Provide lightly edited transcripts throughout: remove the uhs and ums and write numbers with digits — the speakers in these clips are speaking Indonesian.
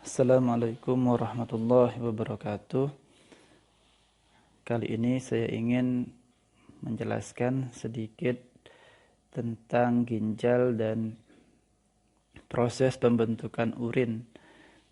Assalamualaikum warahmatullahi wabarakatuh. Kali ini saya ingin menjelaskan sedikit tentang ginjal dan proses pembentukan urin.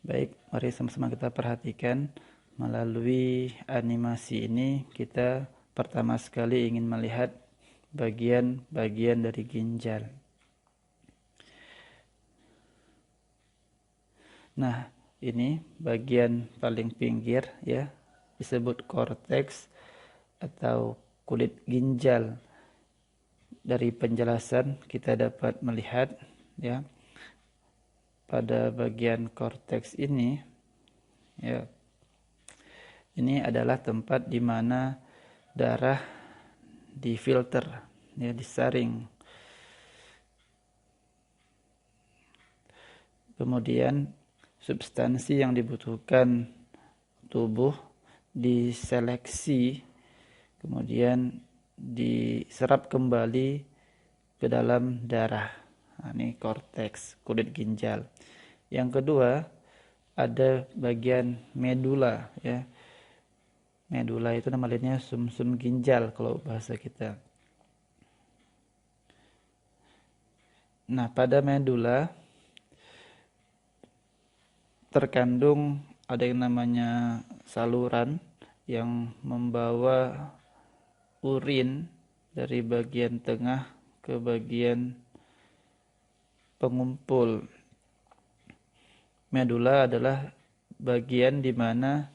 Baik, mari sama-sama kita perhatikan. Melalui animasi ini kita pertama sekali ingin melihat bagian-bagian dari ginjal. Nah, ini bagian paling pinggir ya, disebut korteks atau kulit ginjal. Dari penjelasan kita dapat melihat ya, pada bagian korteks ini ya, ini adalah tempat di mana darah difilter ya, disaring. Kemudian substansi yang dibutuhkan tubuh diseleksi, kemudian diserap kembali ke dalam darah. Nah, ini korteks, kulit ginjal. Yang kedua, ada bagian medula ya. Medula itu nama lainnya sumsum ginjal kalau bahasa kita. Nah, pada medula terkandung ada yang namanya saluran yang membawa urin dari bagian tengah ke bagian pengumpul. Medula adalah bagian di mana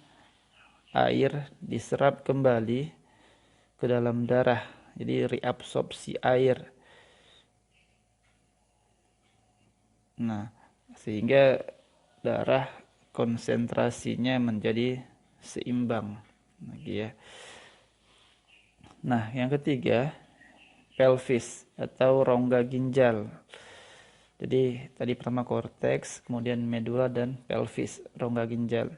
air diserap kembali ke dalam darah. Jadi reabsorpsi air. Nah, sehingga darah konsentrasinya menjadi seimbang lagi ya. Nah, yang ketiga, pelvis atau rongga ginjal. Jadi tadi pertama korteks, kemudian medula dan pelvis, rongga ginjal.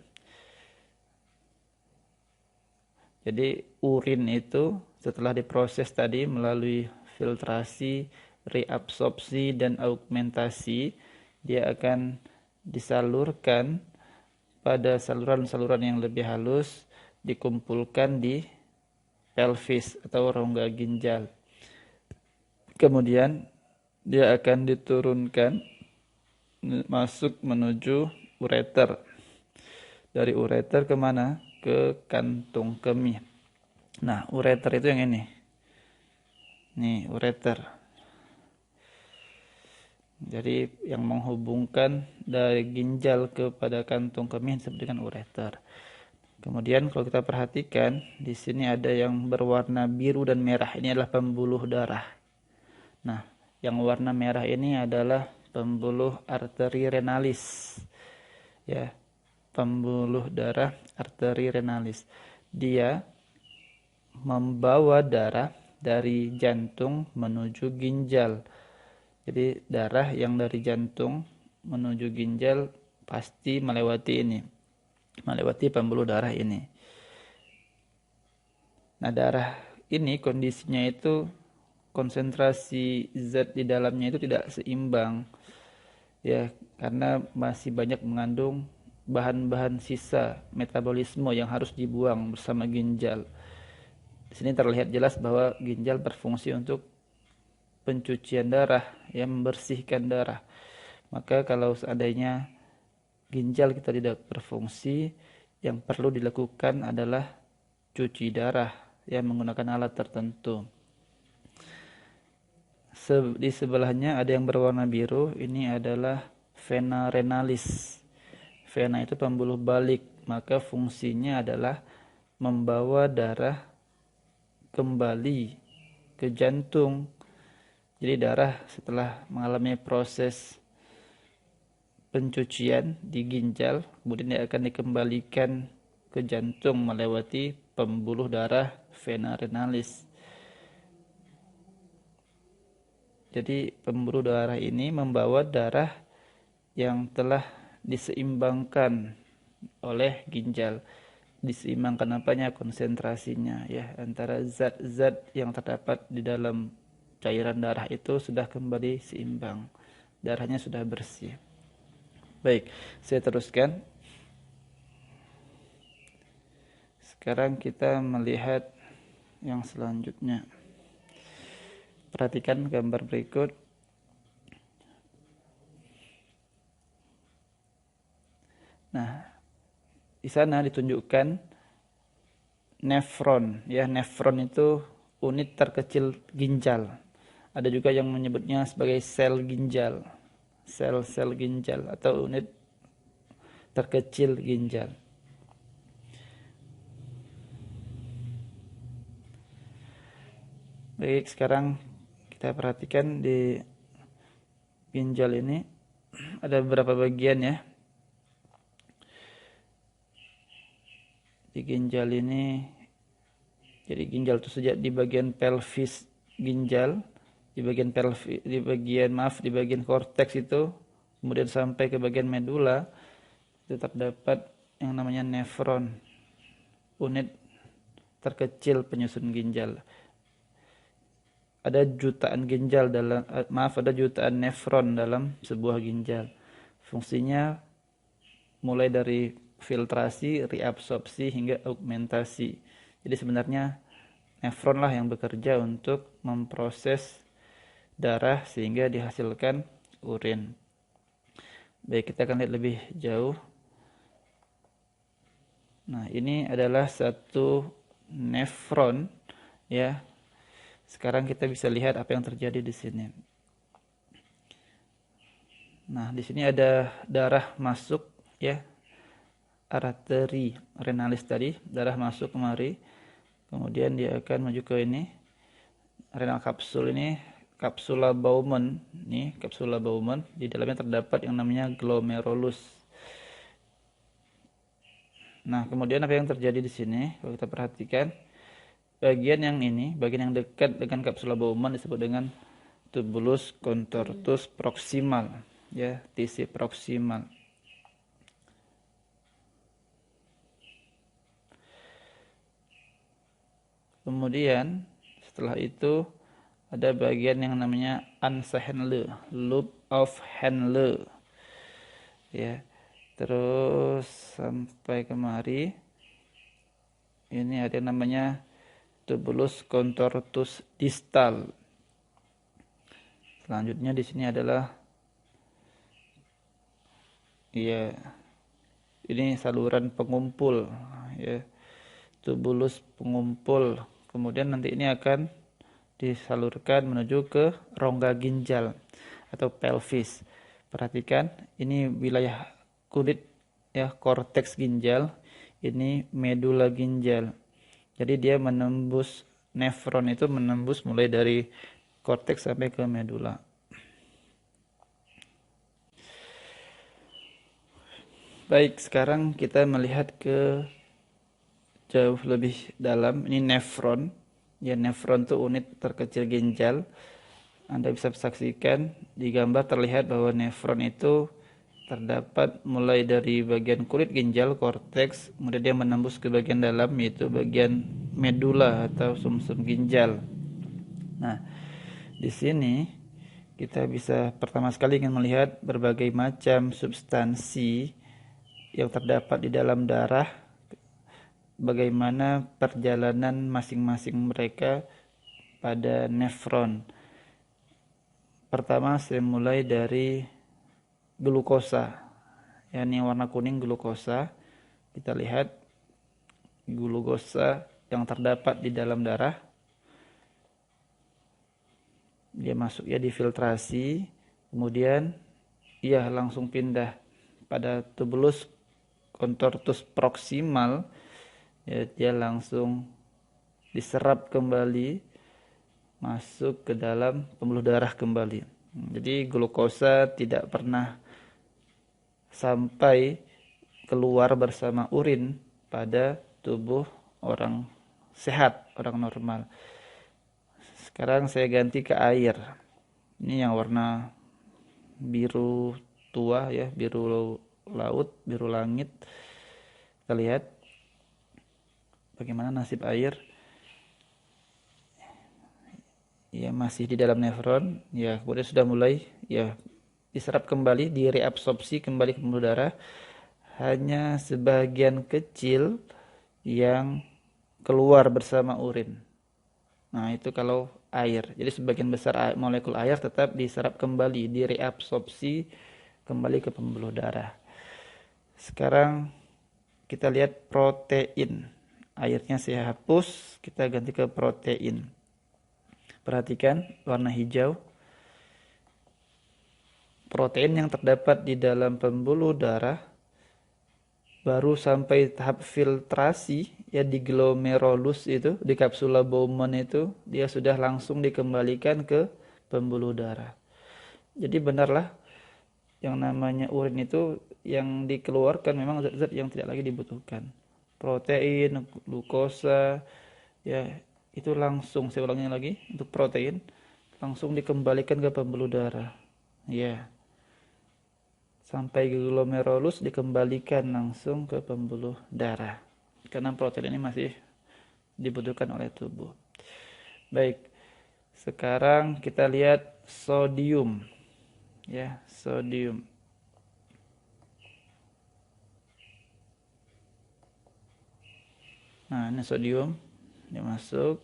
Jadi urin itu setelah diproses tadi melalui filtrasi, reabsorpsi dan augmentasi, dia akan disalurkan pada saluran-saluran yang lebih halus, dikumpulkan di pelvis atau rongga ginjal. Kemudian dia akan diturunkan masuk menuju ureter. Dari ureter kemana? Ke kantung kemih. Nah, ureter itu yang ini. Nih, ureter. Jadi yang menghubungkan dari ginjal kepada kantung kemih disebut dengan ureter. Kemudian kalau kita perhatikan di sini ada yang berwarna biru dan merah. Ini adalah pembuluh darah. Nah, yang warna merah ini adalah pembuluh arteri renalis. Ya, pembuluh darah arteri renalis. Dia membawa darah dari jantung menuju ginjal. Jadi darah yang dari jantung menuju ginjal pasti melewati ini. Melewati pembuluh darah ini. Nah, darah ini kondisinya itu konsentrasi zat di dalamnya itu tidak seimbang. Ya, karena masih banyak mengandung bahan-bahan sisa metabolisme yang harus dibuang bersama ginjal. Di sini terlihat jelas bahwa ginjal berfungsi untuk pencucian darah, ya, membersihkan darah. Maka kalau seandainya ginjal kita tidak berfungsi, yang perlu dilakukan adalah cuci darah, ya, menggunakan alat tertentu. Di sebelahnya ada yang berwarna biru, ini adalah vena renalis. Vena itu pembuluh balik, maka fungsinya adalah membawa darah kembali ke jantung. Jadi darah setelah mengalami proses pencucian di ginjal, kemudian dia akan dikembalikan ke jantung melewati pembuluh darah vena renalis. Jadi pembuluh darah ini membawa darah yang telah diseimbangkan oleh ginjal. Diseimbangkan apanya? Konsentrasinya ya, antara zat-zat yang terdapat di dalam cairan darah itu sudah kembali seimbang. Darahnya sudah bersih. Baik, saya teruskan. Sekarang kita melihat yang selanjutnya. Perhatikan gambar berikut. Nah, di sana ditunjukkan nefron. Ya, nefron itu unit terkecil ginjal. Ada juga yang menyebutnya sebagai sel ginjal. Sel-sel ginjal atau unit terkecil ginjal. Baik, sekarang kita perhatikan di ginjal ini ada beberapa bagian ya. Di ginjal ini, jadi ginjal itu sejak di bagian pelvis ginjal, di bagian korteks itu, kemudian sampai ke bagian medula, tetap dapat yang namanya nefron, unit terkecil penyusun ginjal. Ada jutaan nefron dalam sebuah ginjal. Fungsinya mulai dari filtrasi, reabsorpsi hingga augmentasi. Jadi sebenarnya nefron lah yang bekerja untuk memproses darah sehingga dihasilkan urin. Baik, kita akan lihat lebih jauh. Nah, ini adalah satu nefron ya. Sekarang kita bisa lihat apa yang terjadi di sini. Nah, di sini ada darah masuk ya. Arteri renalis tadi, darah masuk kemari. Kemudian dia akan maju ke ini. Renal kapsul ini, kapsula Bowman. Nih, kapsula Bowman. Di dalamnya terdapat yang namanya glomerulus. Nah, kemudian apa yang terjadi di sini? Kalau kita perhatikan, bagian yang dekat dengan kapsula Bowman disebut dengan tubulus contortus proximal, ya, TC proximal. Kemudian setelah itu ada bagian yang namanya Ansa Henle, loop of Henle, ya. Terus sampai kemari ini ada yang namanya tubulus contortus distal. Selanjutnya di sini adalah ini saluran pengumpul ya. Tubulus pengumpul. Kemudian nanti ini akan disalurkan menuju ke rongga ginjal atau pelvis. Perhatikan, ini wilayah kulit ya, korteks ginjal, ini medula ginjal. Jadi dia menembus, nefron itu menembus mulai dari korteks sampai ke medula. Baik, sekarang kita melihat ke jauh lebih dalam. Ini nefron. Ya, nefron itu unit terkecil ginjal. Anda bisa saksikan di gambar terlihat bahwa nefron itu terdapat mulai dari bagian kulit ginjal, korteks, kemudian dia menembus ke bagian dalam, yaitu bagian medula atau sumsum ginjal. Nah, di sini kita bisa pertama sekali ingin melihat berbagai macam substansi yang terdapat di dalam darah, bagaimana perjalanan masing-masing mereka pada nefron. Pertama saya mulai dari glukosa, yakni warna kuning glukosa. Kita lihat glukosa yang terdapat di dalam darah. Dia masuk ya, difiltrasi, kemudian ia langsung pindah pada tubulus contortus proximal. Ya, dia langsung diserap kembali masuk ke dalam pembuluh darah kembali. Jadi glukosa tidak pernah sampai keluar bersama urin pada tubuh orang sehat, orang normal. Sekarang saya ganti ke air. Ini yang warna biru tua ya, biru laut, biru langit. Kita lihat bagaimana nasib air. Ya, masih di dalam nefron. Ya, kemudian sudah mulai ya diserap kembali, direabsorpsi kembali ke pembuluh darah. Hanya sebagian kecil yang keluar bersama urin. Nah, itu kalau air. Jadi sebagian besar molekul air tetap diserap kembali, direabsorpsi kembali ke pembuluh darah. Sekarang kita lihat protein. Airnya saya hapus, kita ganti ke protein. Perhatikan warna hijau. Protein yang terdapat di dalam pembuluh darah baru sampai tahap filtrasi ya di glomerulus itu, di kapsula Bowman itu, dia sudah langsung dikembalikan ke pembuluh darah. Jadi benarlah yang namanya urin itu yang dikeluarkan memang zat-zat yang tidak lagi dibutuhkan. Protein, glukosa, ya itu langsung, saya ulangi lagi, untuk protein langsung dikembalikan ke pembuluh darah. Ya, sampai ke glomerulus dikembalikan langsung ke pembuluh darah. Karena protein ini masih dibutuhkan oleh tubuh. Baik, sekarang kita lihat sodium. Ya, sodium. Nah, ini sodium. Dia masuk.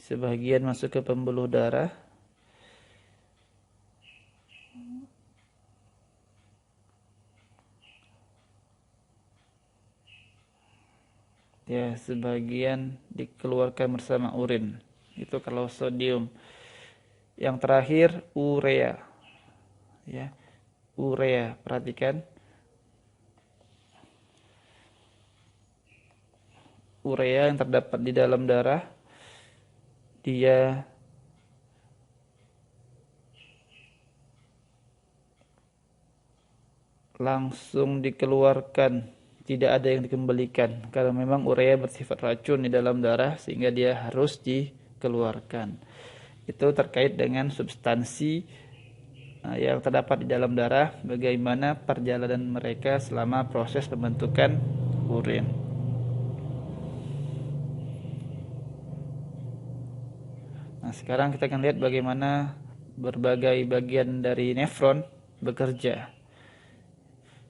Sebagian masuk ke pembuluh darah. Ya, sebagian dikeluarkan bersama urin. Itu kalau sodium. Yang terakhir urea. Ya, urea. Perhatikan. Urea yang terdapat di dalam darah, dia langsung dikeluarkan, tidak ada yang dikembalikan karena memang urea bersifat racun di dalam darah sehingga dia harus dikeluarkan. Itu terkait dengan substansi yang terdapat di dalam darah, bagaimana perjalanan mereka selama proses pembentukan urin. Nah, sekarang kita akan lihat bagaimana berbagai bagian dari nefron bekerja.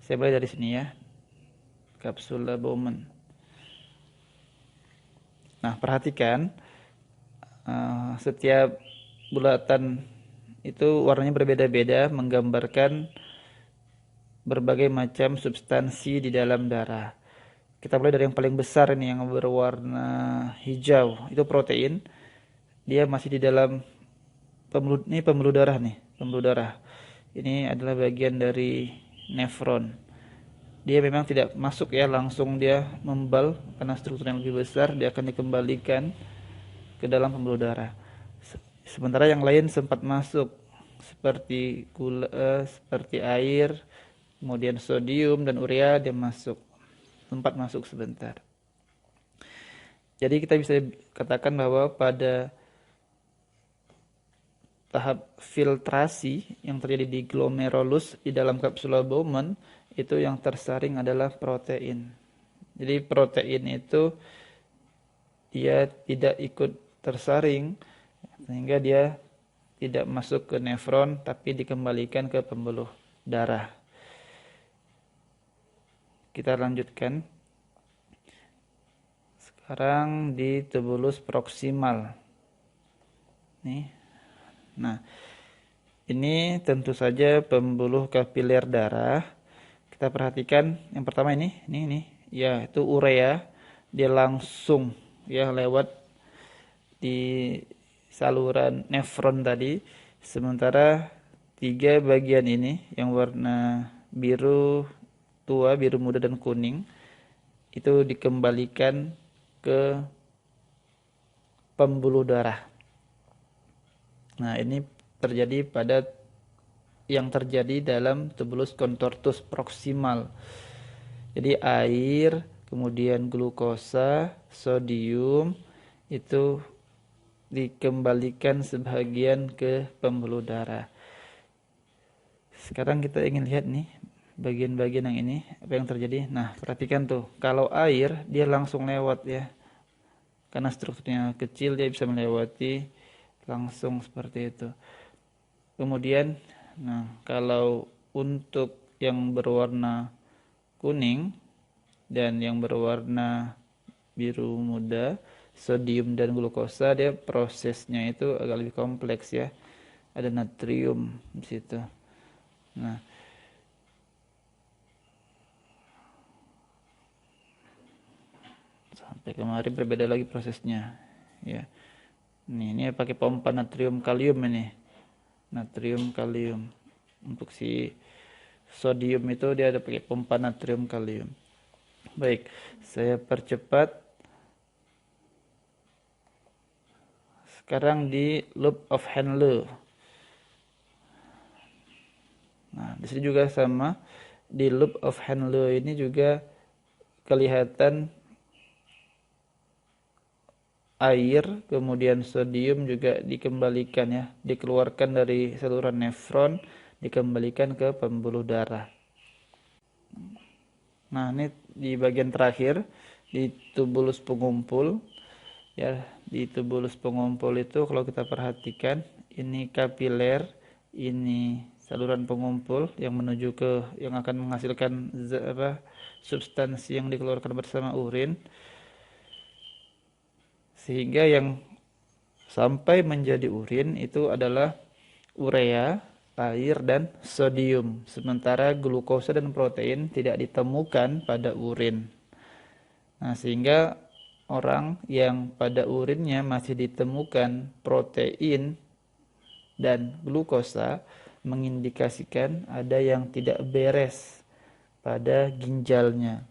Saya mulai dari sini ya. Kapsula Bowman. Nah, perhatikan setiap bulatan itu warnanya berbeda-beda, menggambarkan berbagai macam substansi di dalam darah. Kita mulai dari yang paling besar ini yang berwarna hijau, itu protein. Dia masih di dalam pembuluh darah nih, pembuluh darah. Ini adalah bagian dari nefron. Dia memang tidak masuk ya, langsung dia membal karena struktur yang lebih besar, dia akan dikembalikan ke dalam pembuluh darah. Sementara yang lain sempat masuk seperti gula, seperti air, kemudian sodium dan urea dia masuk, sempat masuk sebentar. Jadi kita bisa katakan bahwa pada tahap filtrasi yang terjadi di glomerulus di dalam kapsula Bowman itu yang tersaring adalah protein. Jadi protein itu dia tidak ikut tersaring sehingga dia tidak masuk ke nefron tapi dikembalikan ke pembuluh darah. Kita lanjutkan. Sekarang di tubulus proksimal. Nih. Nah, ini tentu saja pembuluh kapiler darah. Kita perhatikan yang pertama ini. Ya, itu urea. Dia langsung ya lewat di saluran nefron tadi. Sementara tiga bagian ini yang warna biru tua, biru muda dan kuning itu dikembalikan ke pembuluh darah. Nah, ini terjadi pada yang terjadi dalam tubulus contortus proksimal. Jadi air, kemudian glukosa, sodium itu dikembalikan sebagian ke pembuluh darah. Sekarang kita ingin lihat nih bagian-bagian yang ini apa yang terjadi. Nah, perhatikan tuh, kalau air dia langsung lewat ya. Karena strukturnya kecil dia bisa melewati langsung seperti itu. Kemudian, nah kalau untuk yang berwarna kuning dan yang berwarna biru muda, sodium dan glukosa, dia prosesnya itu agak lebih kompleks ya. Ada natrium di situ. Nah, sampai kemari berbeda lagi prosesnya. Ya. Ini pakai pompa natrium kalium ini. Natrium kalium. Untuk si sodium itu dia ada pakai pompa natrium kalium. Baik, saya percepat. Sekarang di loop of Henle. Nah, di sini juga sama. Di loop of Henle ini juga kelihatan air, kemudian sodium juga dikembalikan ya, dikeluarkan dari saluran nefron, dikembalikan ke pembuluh darah. Nah, ini di bagian terakhir di tubulus pengumpul ya, di tubulus pengumpul itu kalau kita perhatikan ini kapiler, ini saluran pengumpul yang menuju ke yang akan menghasilkan substansi yang dikeluarkan bersama urin, sehingga yang sampai menjadi urin itu adalah urea, air, dan sodium. Sementara glukosa dan protein tidak ditemukan pada urin. Nah, sehingga orang yang pada urinnya masih ditemukan protein dan glukosa mengindikasikan ada yang tidak beres pada ginjalnya.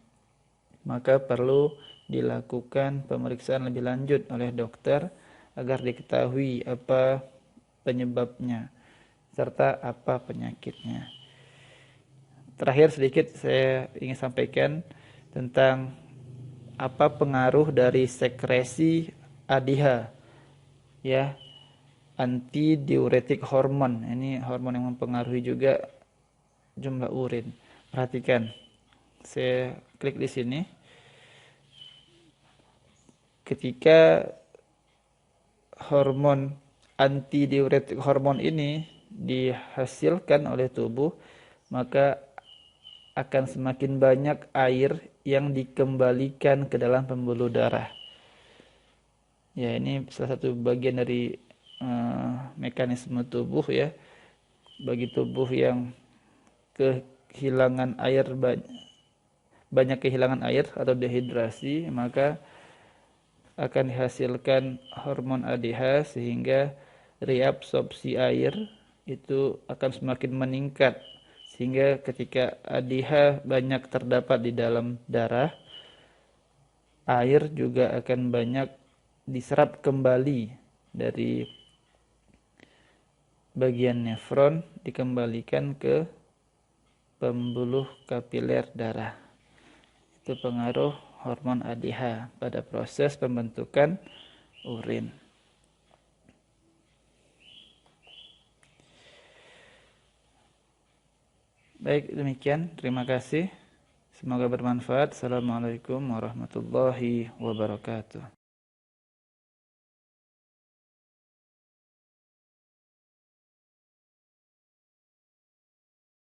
Maka perlu dilakukan pemeriksaan lebih lanjut oleh dokter agar diketahui apa penyebabnya serta apa penyakitnya. Terakhir sedikit saya ingin sampaikan tentang apa pengaruh dari sekresi ADH ya, antidiuretik hormon. Ini hormon yang mempengaruhi juga jumlah urin. Perhatikan. Saya klik di sini. Ketika hormon antidiuretik hormon ini dihasilkan oleh tubuh, maka akan semakin banyak air yang dikembalikan ke dalam pembuluh darah. Ya, ini salah satu bagian dari mekanisme tubuh ya. Bagi tubuh yang kehilangan air banyak kehilangan air atau dehidrasi, maka akan dihasilkan hormon ADH sehingga reabsorpsi air itu akan semakin meningkat, sehingga ketika ADH banyak terdapat di dalam darah, air juga akan banyak diserap kembali dari bagian nefron, dikembalikan ke pembuluh kapiler darah. Itu pengaruh hormon ADH pada proses pembentukan urin. Baik, demikian. Terima kasih. Semoga bermanfaat. Assalamualaikum warahmatullahi wabarakatuh.